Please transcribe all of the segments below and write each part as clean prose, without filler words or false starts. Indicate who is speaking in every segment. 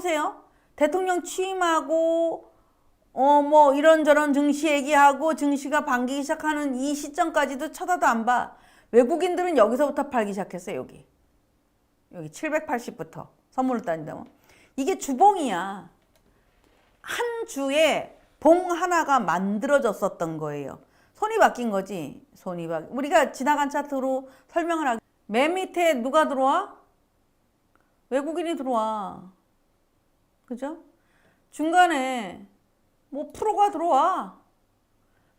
Speaker 1: 봐보세요. 대통령 취임하고 뭐 이런저런 증시 얘기하고 증시가 반기기 시작하는 이 시점까지도 쳐다도 안 봐. 외국인들은 여기서부터 팔기 시작했어요. 여기 780부터 선물을 따진다면 이게 주봉이야. 한 주에 봉 하나가 만들어졌었던 거예요. 손이 바뀐 거지. 우리가 지나간 차트로 설명을 하기. 맨 밑에 누가 들어와? 외국인이 들어와. 그죠? 중간에 뭐 프로가 들어와.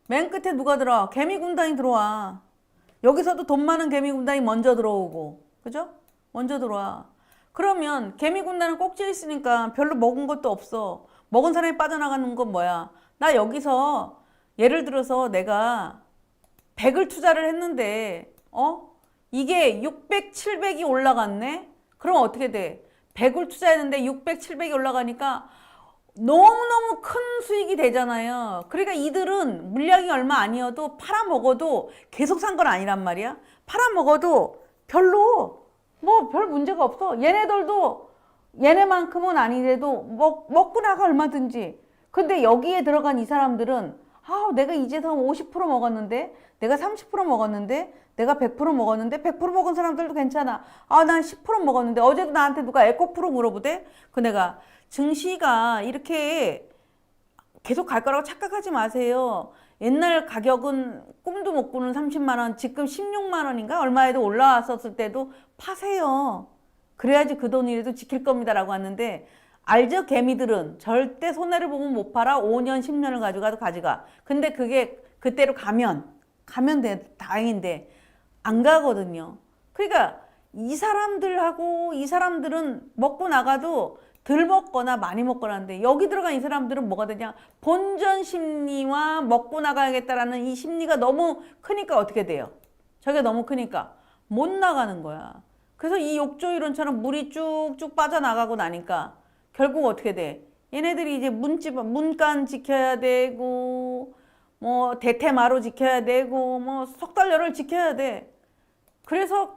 Speaker 1: 맨 끝에 누가 들어와? 개미군단이 들어와. 여기서도 돈 많은 개미군단이 먼저 들어오고. 그죠? 먼저 들어와. 그러면 개미군단은 꼭지에 있으니까 별로 먹은 것도 없어. 먹은 사람이 빠져나가는 건 뭐야? 나 여기서 예를 들어서 내가 100을 투자를 했는데 이게 600, 700이 올라갔네? 그럼 어떻게 돼? 100을 투자했는데 600, 700이 올라가니까 너무너무 큰 수익이 되잖아요. 그러니까 이들은 물량이 얼마 아니어도 팔아먹어도 계속 산 건 아니란 말이야. 팔아먹어도 별로 뭐 별 문제가 없어. 얘네들도 얘네만큼은 아니래도 먹고 나가 얼마든지. 근데 여기에 들어간 이 사람들은 내가 이제서 50% 먹었는데, 내가 30% 먹었는데, 내가 100% 먹었는데, 100% 먹은 사람들도 괜찮아. 난 10% 먹었는데, 어제도 나한테 누가 에코프로 물어보대? 그 내가 증시가 이렇게 계속 갈 거라고 착각하지 마세요. 옛날 가격은 꿈도 못 꾸는 30만 원, 지금 16만 원인가? 얼마에도 올라왔었을 때도 파세요. 그래야지 그 돈이라도 지킬 겁니다라고 하는데, 알죠? 개미들은 절대 손해를 보면 못 팔아. 5년, 10년을 가져가도 가져가. 근데 그게 그때로 가면 돼. 다행인데 안 가거든요. 그러니까 이 사람들은 먹고 나가도 덜 먹거나 많이 먹거나 하는데, 여기 들어간 이 사람들은 뭐가 되냐? 본전 심리와 먹고 나가야겠다라는 이 심리가 너무 크니까 어떻게 돼요? 저게 너무 크니까 못 나가는 거야. 그래서 이 욕조 이론처럼 물이 쭉쭉 빠져나가고 나니까 결국 어떻게 돼? 얘네들이 이제 문간 지켜야 되고, 뭐 대테마로 지켜야 되고, 뭐 석달열을 지켜야 돼. 그래서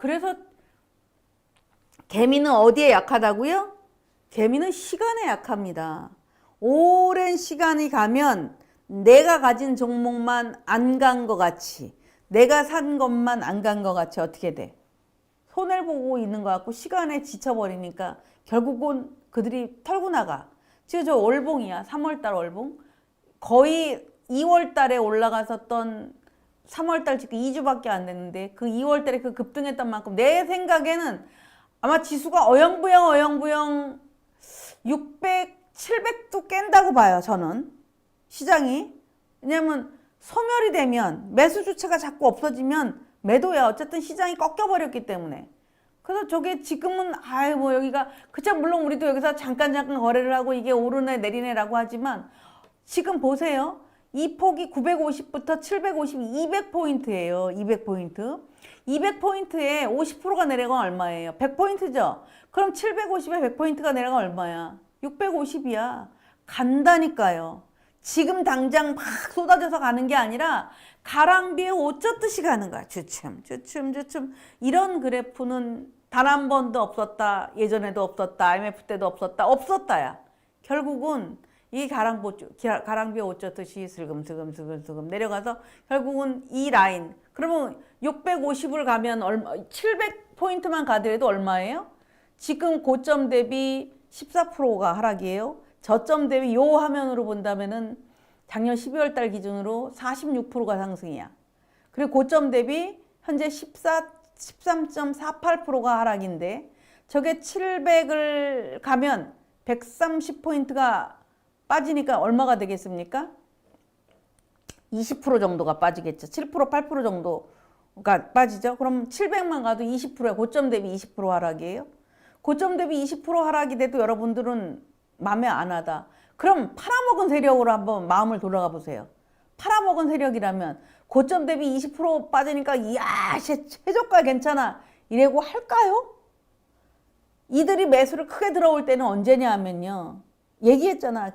Speaker 1: 개미는 어디에 약하다고요? 개미는 시간에 약합니다. 오랜 시간이 가면 내가 가진 종목만 안 간 것 같이, 내가 산 것만 안 간 것 같이 어떻게 돼? 손해를 보고 있는 것 같고 시간에 지쳐버리니까 결국은 그들이 털고 나가. 지금 저 월봉이야. 3월달 월봉. 거의 2월달에 올라갔었던 3월달 지금 2주밖에 안 됐는데 그 2월달에 그 급등했던 만큼 내 생각에는 아마 지수가 어영부영 600, 700도 깬다고 봐요. 저는. 시장이. 왜냐면 소멸이 되면 매수 주체가 자꾸 없어지면 매도야. 어쨌든 시장이 꺾여버렸기 때문에. 그래서 저게 지금은 뭐 여기가 그쵸, 물론 우리도 여기서 잠깐 거래를 하고 이게 오르네 내리네라고 하지만 지금 보세요. 이 폭이 950부터 750, 200포인트예요. 200포인트. 200포인트에 50%가 내려가면 얼마예요? 100포인트죠? 그럼 750에 100포인트가 내려가면 얼마야? 650이야. 간다니까요. 지금 당장 막 쏟아져서 가는 게 아니라 가랑비에 옷 젖듯이 가는 거야. 주춤. 이런 그래프는 단 한 번도 없었다. 예전에도 없었다. IMF 때도 없었다야. 결국은 이 가랑비에 옷 젖듯이 슬금 내려가서 결국은 이 라인. 그러면 650을 가면 700포인트만 가더라도 얼마예요? 지금 고점 대비 14%가 하락이에요. 저점 대비 요 화면으로 본다면은 작년 12월 달 기준으로 46%가 상승이야. 그리고 고점 대비 현재 13.48%가 하락인데 저게 700을 가면 130포인트가 빠지니까 얼마가 되겠습니까? 20% 정도가 빠지겠죠. 7%, 8% 정도가 빠지죠. 그럼 700만 가도 20%야. 고점 대비 20% 하락이에요. 고점 대비 20% 하락이 돼도 여러분들은 맘에 안 하다. 그럼 팔아먹은 세력으로 한번 마음을 돌아가 보세요. 팔아먹은 세력이라면 고점 대비 20% 빠지니까 이야 최저가 괜찮아 이래고 할까요? 이들이 매수를 크게 들어올 때는 언제냐 하면요. 얘기했잖아.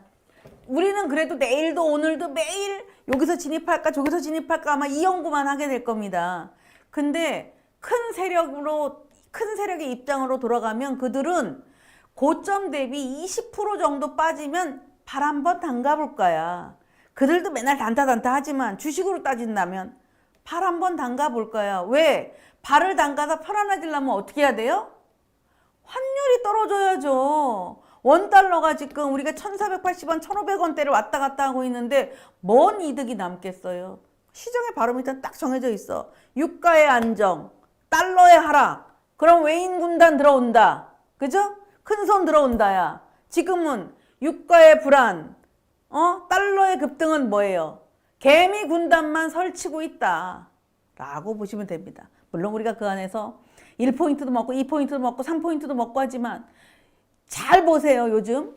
Speaker 1: 우리는 그래도 내일도 오늘도 매일 여기서 진입할까 저기서 진입할까 아마 이 연구만 하게 될 겁니다. 근데 큰 세력의 입장으로 돌아가면 그들은 고점 대비 20% 정도 빠지면 발 한번 담가볼 거야. 그들도 맨날 단타 하지만 주식으로 따진다면 발 한번 담가볼 거야. 왜? 발을 담가서 편안해지려면 어떻게 해야 돼요? 환율이 떨어져야죠. 원달러가 지금 우리가 1480원, 1500원대를 왔다 갔다 하고 있는데 뭔 이득이 남겠어요? 시장의 바로미터딱 정해져 있어. 유가의 안정, 달러의 하락. 그럼 외인 군단 들어온다. 그죠? 큰 손 들어온다야. 지금은 유가의 불안, 달러의 급등은 뭐예요? 개미 군단만 설치고 있다. 라고 보시면 됩니다. 물론 우리가 그 안에서 1포인트도 먹고 2포인트도 먹고 3포인트도 먹고 하지만 잘 보세요. 요즘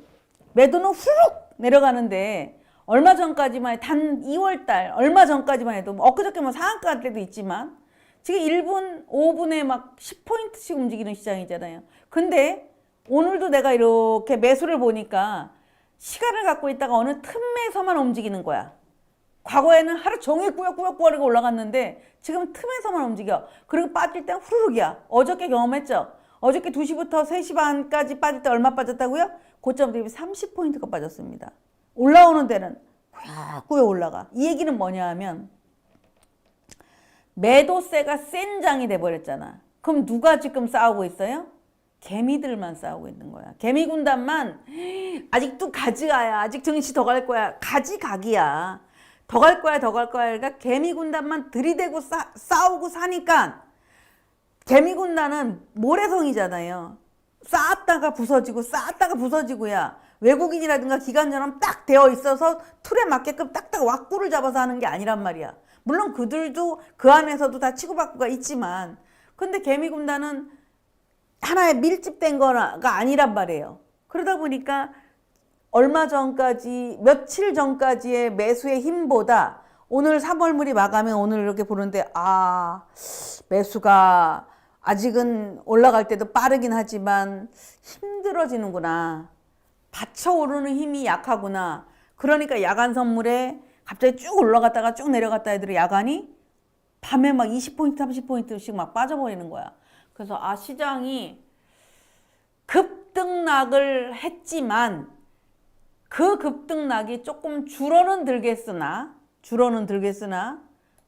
Speaker 1: 매도는 후룩 내려가는데 얼마 전까지만 단 2월달 얼마 전까지만 해도 엊그저께 뭐 상한가 할 때도 있지만 지금 1분, 5분에 막 10포인트씩 움직이는 시장이잖아요. 근데 오늘도 내가 이렇게 매수를 보니까 시간을 갖고 있다가 어느 틈에서만 움직이는 거야. 과거에는 하루 종일 꾸역꾸역거리고 올라갔는데 지금 틈에서만 움직여. 그리고 빠질 땐 후루룩이야. 어저께 경험했죠? 어저께 2시부터 3시 반까지 빠질 때 얼마 빠졌다고요? 고점 대비 30포인트가 빠졌습니다. 올라오는 데는 꾸역꾸역 올라가. 이 얘기는 뭐냐 하면 매도세가 센 장이 돼버렸잖아. 그럼 누가 지금 싸우고 있어요? 개미들만 싸우고 있는 거야. 개미 군단만 아직도 가지가야. 아직 증시 더 갈 거야. 가지각이야. 더 갈 거야, 더 갈 거야. 그러니까 개미 군단만 들이대고 싸우고 사니까 개미 군단은 모래성이잖아요. 쌓았다가 부서지고 쌓았다가 부서지고야. 외국인이라든가 기관처럼 딱 되어 있어서 틀에 맞게끔 딱딱 왁구를 잡아서 하는 게 아니란 말이야. 물론 그들도 그 안에서도 다 치고받고가 있지만 근데 개미 군단은 하나에 밀집된 거가 아니란 말이에요. 그러다 보니까 얼마 전까지 며칠 전까지의 매수의 힘보다 오늘 3월물이 마감해 오늘 이렇게 보는데 매수가 아직은 올라갈 때도 빠르긴 하지만 힘들어지는구나. 받쳐오르는 힘이 약하구나. 그러니까 야간 선물에 갑자기 쭉 올라갔다가 쭉 내려갔다 애들이 야간이 밤에 막 20포인트 30포인트씩 막 빠져버리는 거야. 그래서 시장이 급등락을 했지만 그 급등락이 조금 줄어는 들겠으나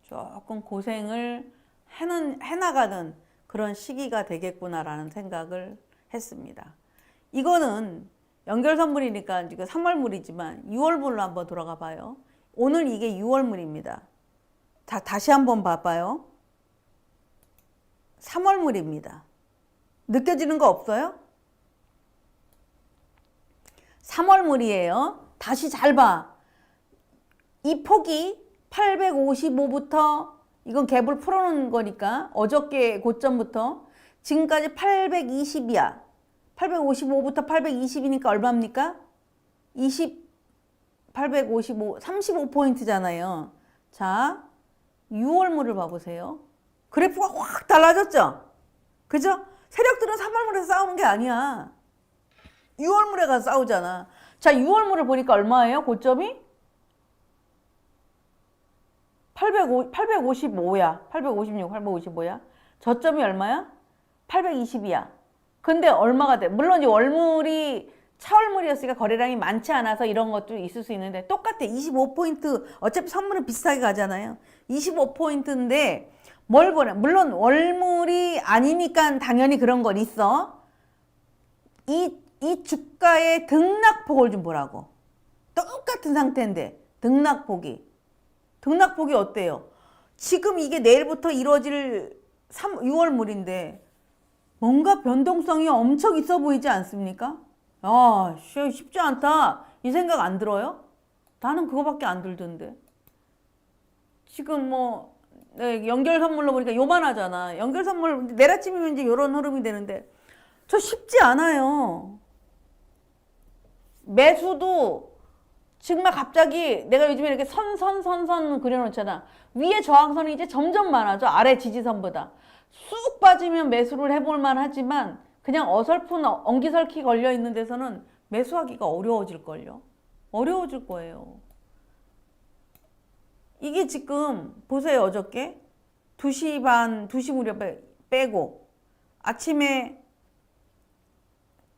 Speaker 1: 조금 고생을 해나가는 그런 시기가 되겠구나라는 생각을 했습니다. 이거는 연결선물이니까 지금 3월물이지만 6월물로 한번 돌아가 봐요. 오늘 이게 6월물입니다. 자, 다시 한번 봐봐요. 3월물입니다. 느껴지는 거 없어요? 3월물이에요. 다시 잘 봐. 이 폭이 855부터 이건 갭을 풀어놓은 거니까 어저께 고점부터 지금까지 820이야. 855부터 820이니까 얼마입니까? 855, 35포인트잖아요. 자, 6월물을 봐보세요. 그래프가 확 달라졌죠? 그죠? 세력들은 3월물에서 싸우는 게 아니야. 6월물에 가서 싸우잖아. 자, 6월물을 보니까 얼마예요? 고점이? 855야. 856, 855야. 저점이 얼마야? 820이야. 근데 얼마가 돼? 물론 이 월물이 차월물이었으니까 거래량이 많지 않아서 이런 것도 있을 수 있는데 똑같아. 25포인트. 어차피 선물은 비슷하게 가잖아요. 25포인트인데 뭘 보내? 물론 월물이 아니니까 당연히 그런 건 있어. 이 주가의 등락폭을 좀 보라고. 똑같은 상태인데 등락폭이 어때요? 지금 이게 내일부터 이루어질 6월물인데 뭔가 변동성이 엄청 있어 보이지 않습니까? 쉽지 않다 이 생각 안 들어요? 나는 그거밖에 안 들던데. 지금 연결선물로 보니까 요만하잖아. 연결선물 내일 아침이면 이제 이런 흐름이 되는데 저 쉽지 않아요. 매수도 정말 갑자기 내가 요즘에 이렇게 선 그려놓잖아. 위에 저항선이 이제 점점 많아져. 아래 지지선보다. 쑥 빠지면 매수를 해볼만 하지만 그냥 어설픈 엉기설키 걸려있는 데서는 매수하기가 어려워질걸요. 어려워질 거예요. 이게 지금 보세요. 어저께 2시 반, 2시 무렵에 빼고 아침에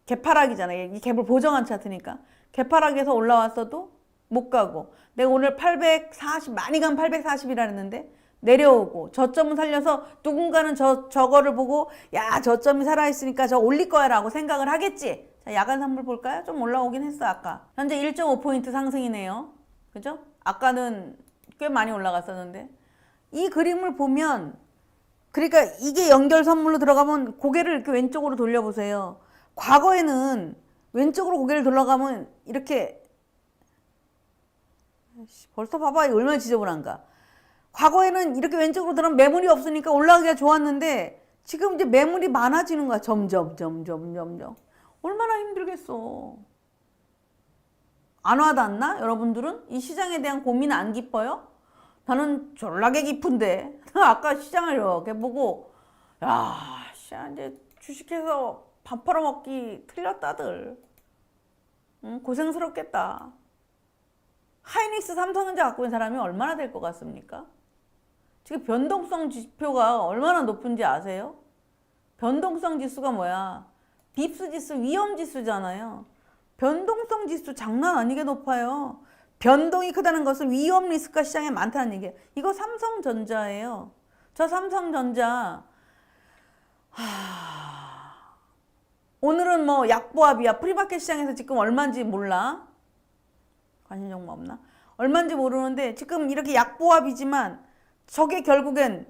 Speaker 1: 개파락이잖아요. 이 갭을 보정한 차트니까. 개파락에서 올라왔어도 못 가고, 내가 오늘 840, 많이 가면 840이라 했는데 내려오고, 저점은 살려서 누군가는 저거를 보고 야, 저점이 살아있으니까 저 올릴 거야 라고 생각을 하겠지. 자, 야간 선물 볼까요? 좀 올라오긴 했어. 아까 현재 1.5포인트 상승이네요. 그죠? 아까는 꽤 많이 올라갔었는데, 이 그림을 보면, 그러니까 이게 연결 선물로 들어가면 고개를 이렇게 왼쪽으로 돌려보세요. 과거에는 왼쪽으로 고개를 돌아가면 이렇게, 벌써 봐봐, 얼마나 지저분한가. 과거에는 이렇게 왼쪽으로 들어가면 매물이 없으니까 올라가기가 좋았는데, 지금 이제 매물이 많아지는 거야. 점점. 얼마나 힘들겠어. 안 와닿나? 여러분들은? 이 시장에 대한 고민 안 깊어요? 나는 졸라게 깊은데. 아까 시장을 이렇게 보고, 야, 이제 주식해서 밥 팔아먹기 틀렸다들. 응, 고생스럽겠다. 하이닉스, 삼성전자 갖고 있는 사람이 얼마나 될 것 같습니까? 지금 변동성 지표가 얼마나 높은지 아세요? 변동성 지수가 뭐야? 빕스 지수, 위험 지수잖아요. 변동성 지수 장난 아니게 높아요. 변동이 크다는 것은 위험 리스크가 시장에 많다는 얘기예요. 이거 삼성전자예요. 저 삼성전자, 오늘은 뭐 약보합이야. 프리마켓 시장에서 지금 얼마인지 몰라. 관심 종목 없나? 얼마인지 모르는데 지금 이렇게 약보합이지만 저게 결국엔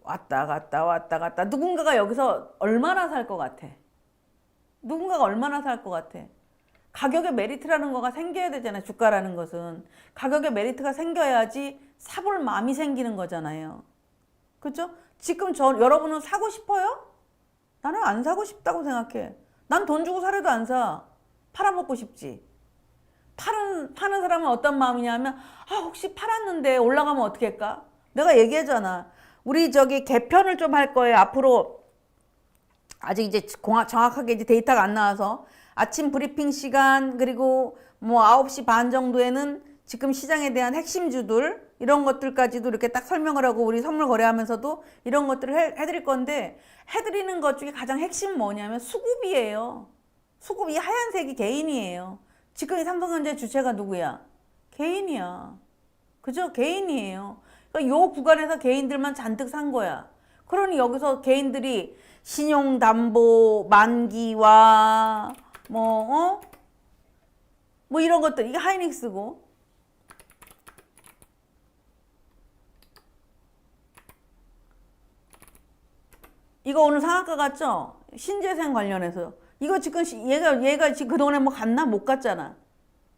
Speaker 1: 왔다 갔다 누군가가 여기서 얼마나 살 것 같아? 누군가가 얼마나 살 것 같아? 가격의 메리트라는 거가 생겨야 되잖아요. 주가라는 것은 가격의 메리트가 생겨야지 사볼 마음이 생기는 거잖아요. 그렇죠? 지금 여러분은 사고 싶어요? 나는 안 사고 싶다고 생각해. 난 돈 주고 사려도 안 사. 팔아먹고 싶지. 파는 사람은 어떤 마음이냐면, 혹시 팔았는데 올라가면 어떻게 할까? 내가 얘기하잖아. 우리 개편을 좀 할 거예요. 앞으로 아직 이제 정확하게 이제 데이터가 안 나와서 아침 브리핑 시간, 그리고 뭐 9시 반 정도에는 지금 시장에 대한 핵심주들 이런 것들까지도 이렇게 딱 설명을 하고, 우리 선물 거래하면서도 이런 것들을 해드릴 건데, 해드리는 것 중에 가장 핵심 뭐냐면 수급이에요. 수급. 이 하얀색이 개인이에요. 지금 이 삼성전자 주체가 누구야? 개인이야. 그죠? 개인이에요. 그러니까 요 구간에서 개인들만 잔뜩 산 거야. 그러니 여기서 개인들이 신용담보 만기와 뭐 이런 것들, 이게 하이닉스고, 이거 오늘 상한가 갔죠? 신재생 관련해서. 이거 지금 얘가 지금 그동안에 뭐 갔나? 못 갔잖아.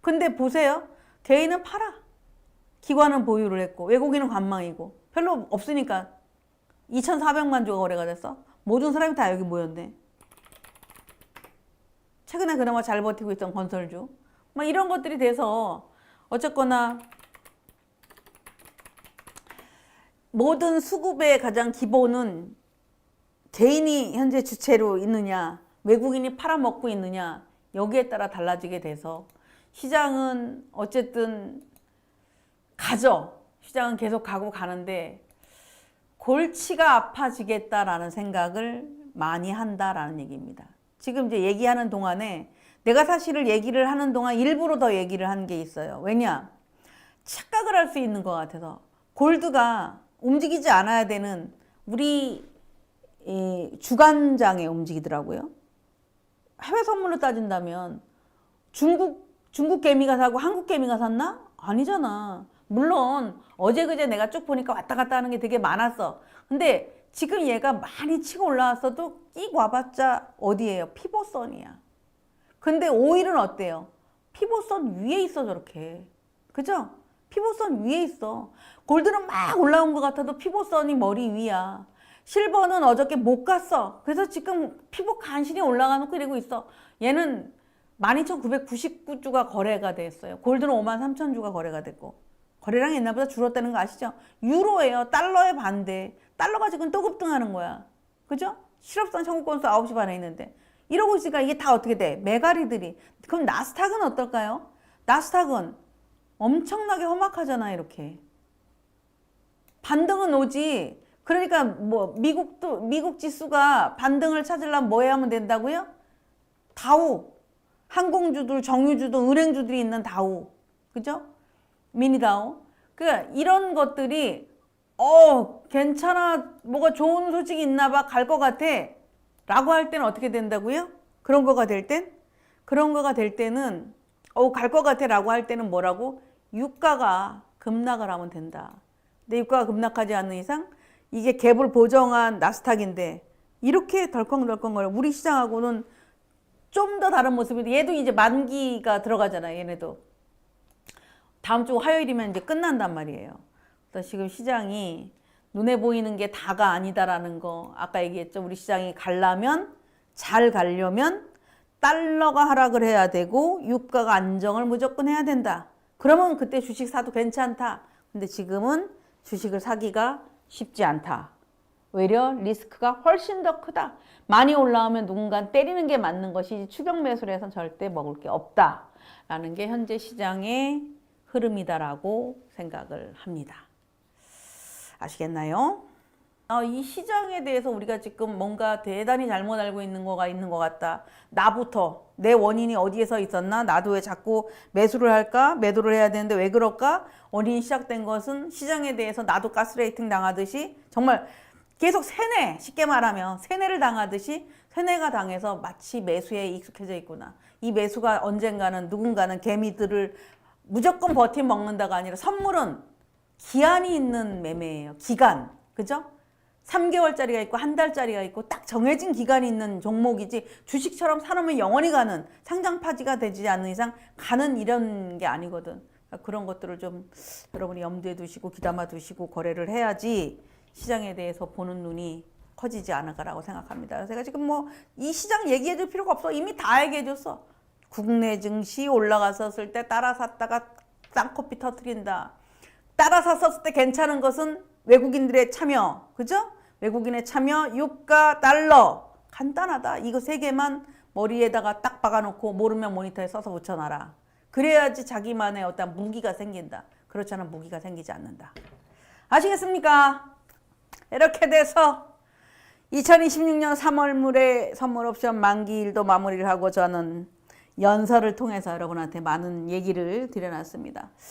Speaker 1: 근데 보세요. 개인은 팔아. 기관은 보유를 했고, 외국인은 관망이고, 별로 없으니까 2,400만 주가 거래가 됐어. 모든 사람이 다 여기 모였네. 최근에 그나마 잘 버티고 있던 건설주. 막 이런 것들이 돼서, 어쨌거나 모든 수급의 가장 기본은 개인이 현재 주체로 있느냐, 외국인이 팔아먹고 있느냐, 여기에 따라 달라지게 돼서 시장은 어쨌든 가죠. 시장은 계속 가는데 골치가 아파지겠다라는 생각을 많이 한다라는 얘기입니다. 지금 이제 얘기하는 동안에 내가 사실을 얘기를 하는 동안 일부러 더 얘기를 한 게 있어요. 왜냐? 착각을 할 수 있는 것 같아서. 골드가 움직이지 않아야 되는 우리 주간장에 움직이더라고요. 해외 선물로 따진다면 중국 개미가 사고 한국 개미가 샀나? 아니잖아. 물론 어제 그제 내가 쭉 보니까 왔다 갔다 하는 게 되게 많았어. 근데 지금 얘가 많이 치고 올라왔어도 끼고 와봤자 어디예요? 피보선이야. 근데 오일은 어때요? 피보선 위에 있어, 저렇게. 그죠? 피보선 위에 있어. 골드는 막 올라온 것 같아도 피보선이 머리 위야. 실버는 어저께 못 갔어. 그래서 지금 피보 간신히 올라가놓고 이러고 있어. 얘는 12,999주가 거래가 됐어요. 골드는 53,000주가 거래가 됐고. 거래량 옛날보다 줄었다는 거 아시죠? 유로예요. 달러의 반대. 달러가 지금 또 급등하는 거야. 그죠? 실업선 청구권수 9시 반에 있는데. 이러고 있으니까 이게 다 어떻게 돼? 메가리들이. 그럼 나스닥은 어떨까요? 나스닥은 엄청나게 험악하잖아, 이렇게. 반등은 오지. 그러니까 뭐 미국 지수가 반등을 찾으려면 뭐 해야 하면 된다고요? 다우, 항공주들, 정유주들, 은행주들이 있는 다우, 그죠? 미니다우. 이런 것들이 괜찮아, 뭐가 좋은 소식이 있나 봐, 갈 것 같아 라고 할 때는 어떻게 된다고요? 그런 거가 될 때는 갈 것 같아 라고 할 때는 뭐라고? 유가가 급락을 하면 된다. 근데 유가가 급락하지 않는 이상 이게 갭을 보정한 나스닥인데 이렇게 덜컹덜컹거려. 우리 시장하고는 좀 더 다른 모습인데 얘도 이제 만기가 들어가잖아요. 얘네도. 다음 주 화요일이면 이제 끝난단 말이에요. 그래서 지금 시장이 눈에 보이는 게 다가 아니다라는 거 아까 얘기했죠. 우리 시장이 잘 가려면 달러가 하락을 해야 되고 유가가 안정을 무조건 해야 된다. 그러면 그때 주식 사도 괜찮다. 근데 지금은 주식을 사기가 쉽지 않다. 오히려 리스크가 훨씬 더 크다. 많이 올라오면 누군가 때리는 게 맞는 것이지 추격 매수를 해서는 절대 먹을 게 없다라는 게 현재 시장의 흐름이다라고 생각을 합니다. 아시겠나요? 이 시장에 대해서 우리가 지금 뭔가 대단히 잘못 알고 있는 거가 있는 것 같다. 나부터 내 원인이 어디에서 있었나? 나도 왜 자꾸 매수를 할까? 매도를 해야 되는데 왜 그럴까? 원인이 시작된 것은 시장에 대해서 나도 가스레이팅 당하듯이 정말 계속 세뇌, 쉽게 말하면 세뇌를 당하듯이 세뇌가 당해서 마치 매수에 익숙해져 있구나. 이 매수가 언젠가는 누군가는 개미들을 무조건 버팀 먹는다가 아니라 선물은 기한이 있는 매매예요. 기간. 그죠? 3개월짜리가 있고 한 달짜리가 있고 딱 정해진 기간이 있는 종목이지 주식처럼 사놓으면 영원히 가는 상장 파지가 되지 않는 이상 가는 이런 게 아니거든. 그러니까 그런 것들을 좀 여러분이 염두에 두시고 귀담아 두시고 거래를 해야지 시장에 대해서 보는 눈이 커지지 않을까라고 생각합니다. 그래서 제가 지금 뭐 이 시장 얘기해 줄 필요가 없어. 이미 다 얘기해 줬어. 국내 증시 올라갔었을 때 따라 샀다가 쌍코피 터트린다. 따라 샀었을 때 괜찮은 것은 외국인들의 참여, 그죠? 외국인의 참여, 유가, 달러. 간단하다. 이거 세 개만 머리에다가 딱 박아놓고 모르면 모니터에 써서 붙여놔라. 그래야지 자기만의 어떤 무기가 생긴다. 그렇지 않으면 무기가 생기지 않는다. 아시겠습니까? 이렇게 돼서 2026년 3월물의 선물 옵션 만기일도 마무리를 하고 저는 연설을 통해서 여러분한테 많은 얘기를 드려놨습니다.